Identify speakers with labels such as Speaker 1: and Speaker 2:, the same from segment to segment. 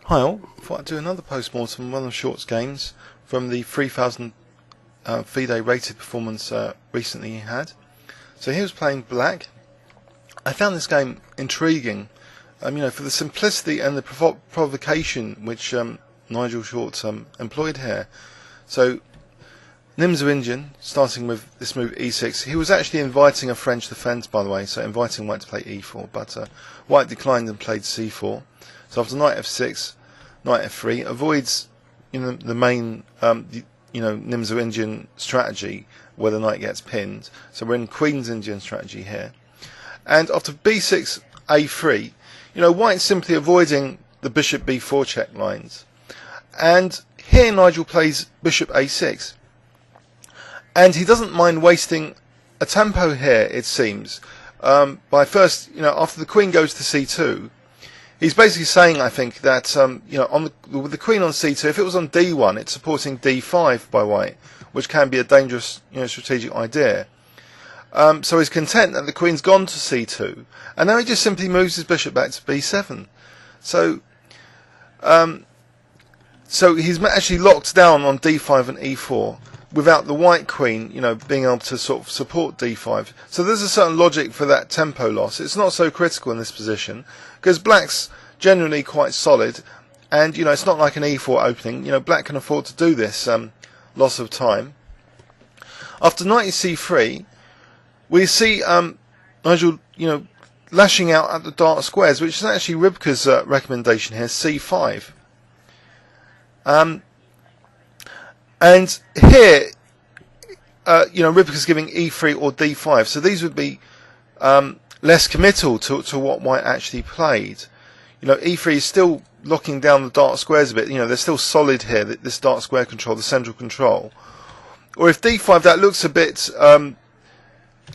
Speaker 1: Hi all, thought I'd do another post-mortem on one of the shorts games from the 3000 FIDE rated performance recently he had. So he was playing black. I found this game intriguing, for the simplicity and the provocation which Nigel Short employed here. So Nxd4 starting with this move e6. He was actually inviting a French defence, by the way, so inviting white to play e4, but white declined and played c4. So after knight f6, knight f3 avoids the main Nxd4 strategy where the knight gets pinned. So we're in Queen's Indian strategy here. And after b6 a3, white's simply avoiding the bishop b4 check lines. And here Nigel plays bishop a6. And he doesn't mind wasting a tempo here, it seems. By first, after the queen goes to c2, he's basically saying, I think, that with the queen on c2, if it was on d1, it's supporting d5 by white, which can be a dangerous, strategic idea. So he's content that the queen's gone to c2, and now he just simply moves his bishop back to b7. So he's actually locked down on d5 and e4 without the white queen, being able to sort of support d5. So there's a certain logic for that tempo loss. It's not so critical in this position because black's generally quite solid, and it's not like an e4 opening. Black can afford to do this loss of time. After knight c3, we see Nigel, lashing out at the dark squares, which is actually Rybka's recommendation here, c5. And here, Rybka's giving e3 or d5, so these would be less committal to what white actually played. E3 is still locking down the dark squares a bit. They're still solid here, this dark square control, the central control. Or if d5, that looks a bit,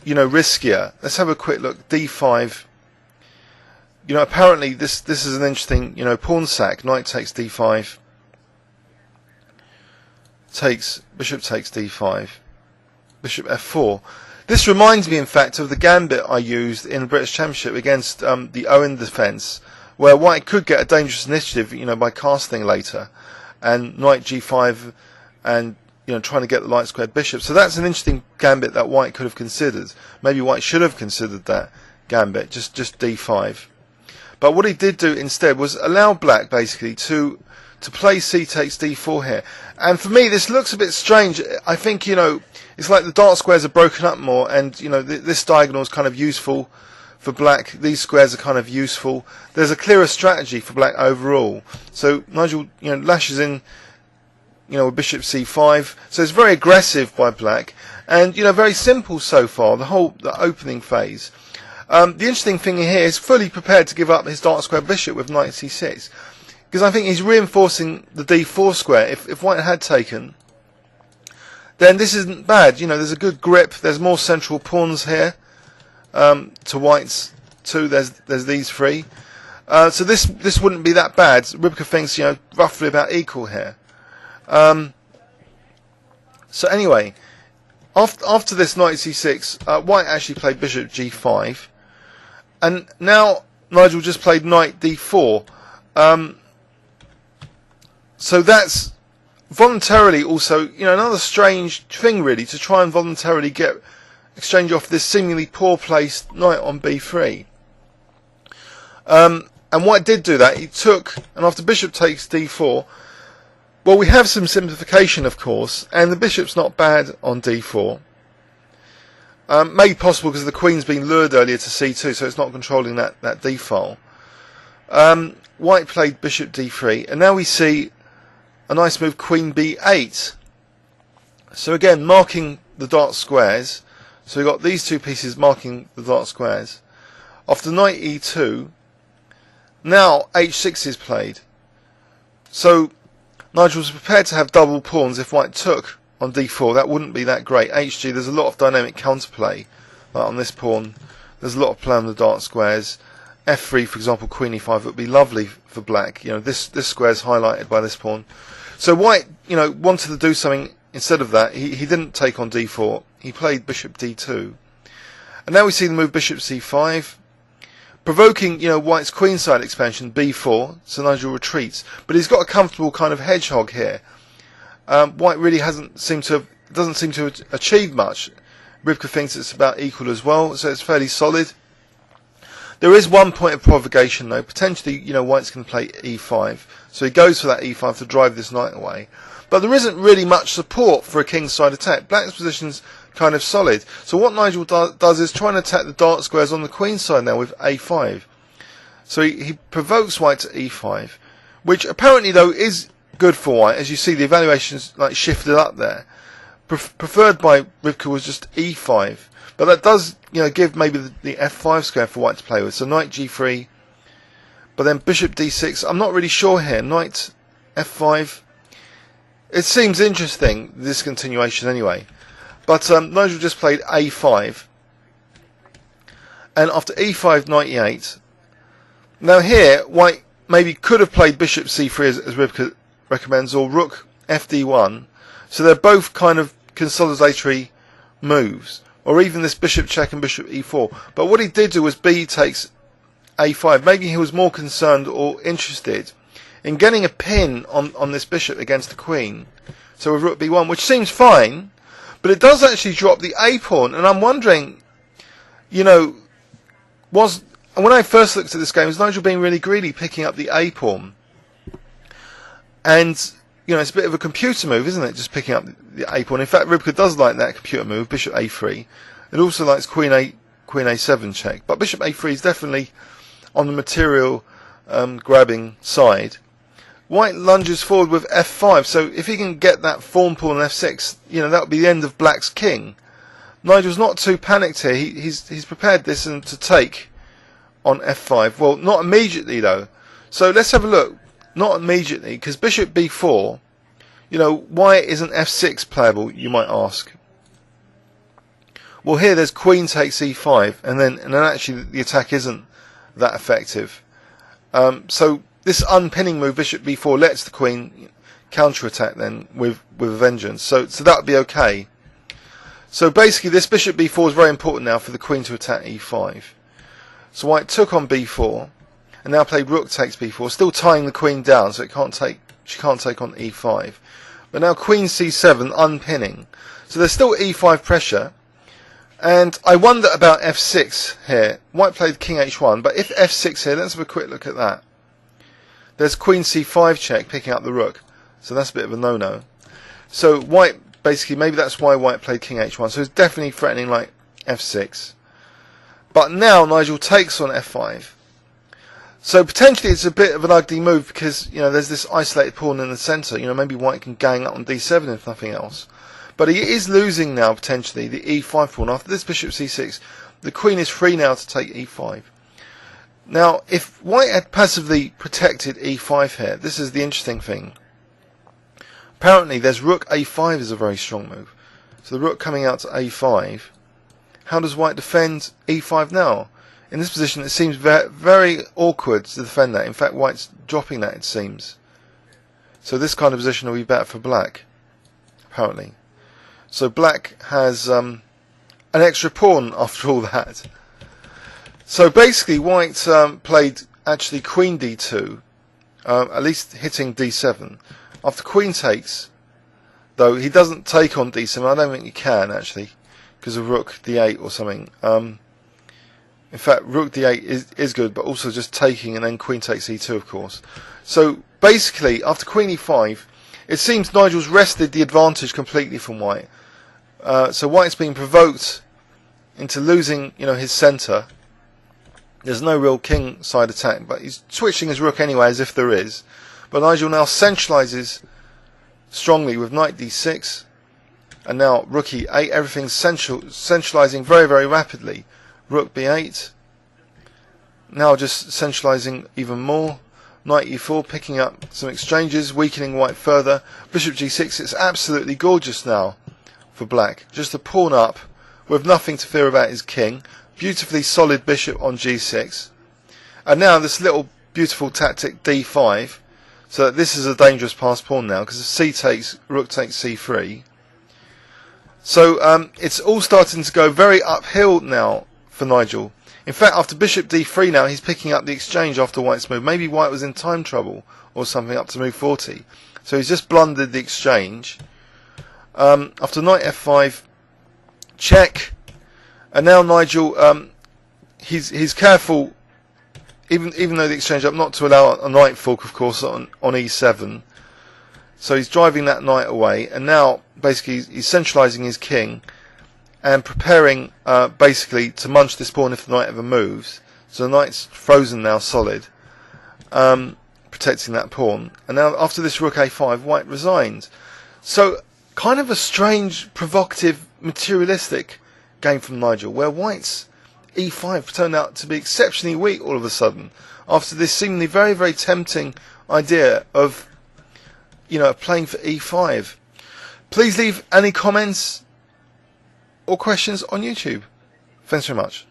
Speaker 1: riskier. Let's have a quick look. D5. Apparently this is an interesting, pawn sack. Knight takes d5. Bishop takes d5. Bishop f4. This reminds me, in fact, of the gambit I used in the British Championship against the Owen defence, where white could get a dangerous initiative, by casting later, and knight g5, and trying to get the light squared bishop. So that's an interesting gambit that white could have considered. Maybe white should have considered that gambit, just d5. But what he did do instead was allow black basically to play c takes d4 here. And for me, this looks a bit strange. I think, it's like the dark squares are broken up more, and, this diagonal is kind of useful for black. These squares are kind of useful. There's a clearer strategy for black overall. So Nigel, lashes in, with bishop c5. So it's very aggressive by black, and, very simple so far, the opening phase. The interesting thing here is fully prepared to give up his dark square bishop with knight c6. Because I think he's reinforcing the d4 square. If white had taken, then this isn't bad. There's a good grip. There's more central pawns here to white's two. There's these three. So this wouldn't be that bad. Rybka thinks roughly about equal here. So anyway, after this knight c6, white actually played bishop g5, and now Nigel just played knight d4. So that's voluntarily also, another strange thing really, to try and voluntarily exchange off this seemingly poor placed knight on b3. And white did do that. He took, and after bishop takes d4, well, we have some simplification, of course, and the bishop's not bad on d4. Made possible because the queen's been lured earlier to c2, so it's not controlling that d-file. White played bishop d3, and now we see a nice move, queen b8. So again, marking the dark squares. So we've got these two pieces marking the dark squares. After knight e2, now h6 is played. So Nigel was prepared to have double pawns if white took on d4. That wouldn't be that great. hg, there's a lot of dynamic counterplay. Like on this pawn, there's a lot of play on the dark squares. f3, for example, queen e5 would be lovely for black. This square is highlighted by this pawn. So white, wanted to do something instead of that. He didn't take on d4. He played bishop d2. And now we see the move bishop c5. provoking, white's queenside expansion, b4, so Nigel retreats. But he's got a comfortable kind of hedgehog here. White really doesn't seem to achieve much. Rybka thinks it's about equal as well, so it's fairly solid. There is one point of provocation though. Potentially, white's going to play e5, so he goes for that e5 to drive this knight away. But there isn't really much support for a kingside attack. Black's position's kind of solid. So what Nigel does is try and attack the dark squares on the queen side now with a5. So he provokes white to e5, which apparently though is good for white. As you see, the evaluation's like shifted up there. Preferred by Rybka was just e5, but that does give maybe the f5 square for white to play with. So knight g3, but then bishop d6. I'm not really sure here. Knight f5. It seems interesting, this continuation anyway. But Nigel just played a5, and after e5, knight e8. Now here, white maybe could have played bishop c3 as Rybka recommends, or rook fd1. So they're both kind of consolidatory moves, or even this bishop check and bishop e4. But what he did do was b takes a5. Maybe he was more concerned or interested in getting a pin on this bishop against the queen. So with rook b1, which seems fine, but it does actually drop the a pawn. And I'm wondering, when I first looked at this game, was Nigel being really greedy, picking up the a pawn? And it's a bit of a computer move, isn't it? Just picking up the a pawn. In fact, Rybka does like that computer move, bishop a3. It also likes queen a7 check. But bishop a3 is definitely on the material grabbing side. White lunges forward with f5. So if he can get that pawn on f6, that would be the end of black's king. Nigel's not too panicked here. He's prepared this to take on f5. Well, not immediately though. So let's have a look. Not immediately, because bishop b4, why isn't f6 playable, you might ask? Well, here there's queen takes e5, and then actually the attack isn't that effective. So this unpinning move, bishop b4, lets the queen counterattack then with a vengeance. So that would be okay. So basically, this bishop b4 is very important now for the queen to attack e5. So white took on b4. And now played rook takes b4, still tying the queen down, so she can't take on e5. But now queen c7 unpinning, so there's still e5 pressure. And I wonder about f6 here. White played king h1, but if f6 here, let's have a quick look at that. There's queen c5 check picking up the rook, so that's a bit of a no-no. So white basically, maybe that's why white played king h1. So it's definitely threatening like f6. But now Nigel takes on f5. So potentially it's a bit of an ugly move because, there's this isolated pawn in the centre. Maybe white can gang up on d7 if nothing else. But he is losing now, potentially, the e5 pawn. After this bishop c6, the queen is free now to take e5. Now, if white had passively protected e5 here, this is the interesting thing. Apparently, there's rook a5 is a very strong move. So the rook coming out to a5. How does white defend e5 now? In this position, it seems very, very awkward to defend that. In fact, white's dropping that, it seems. So this kind of position will be better for black, apparently. So black has an extra pawn after all that. So basically, white played actually queen d2, at least hitting d7. After queen takes, though, he doesn't take on d7. I don't think he can, actually, because of rook d8 or something. In fact, rook d8 is good, but also just taking and then queen takes e2, of course. So basically, after queen e5, it seems Nigel's wrested the advantage completely from white. So white's being provoked into losing, his centre. There's no real king side attack, but he's switching his rook anyway, as if there is. But Nigel now centralises strongly with knight d6, and now rook e8. Everything's centralising very, very rapidly. Rook b8, now just centralising even more. Knight e4, picking up some exchanges, weakening white further. Bishop g6, it's absolutely gorgeous now for black. Just a pawn up with nothing to fear about his king. Beautifully solid bishop on g6. And now this little beautiful tactic d5. So that this is a dangerous passed pawn now, because if c takes, rook takes c3. So it's all starting to go very uphill now for Nigel. In fact, after bishop d3 now, he's picking up the exchange after white's move. Maybe white was in time trouble or something up to move 40. So he's just blundered the exchange. After knight f5, check. And now Nigel, he's careful, even though the exchange up, not to allow a knight fork, of course, on e7. So he's driving that knight away. And now, basically, he's centralizing his king and preparing basically to munch this pawn if the knight ever moves. So the knight's frozen now, solid, protecting that pawn. And now after this rook a5, white resigns. So kind of a strange, provocative, materialistic game from Nigel, where white's e5 turned out to be exceptionally weak all of a sudden, after this seemingly very, very tempting idea of, playing for e5. Please leave any comments or questions on YouTube. Thanks very much.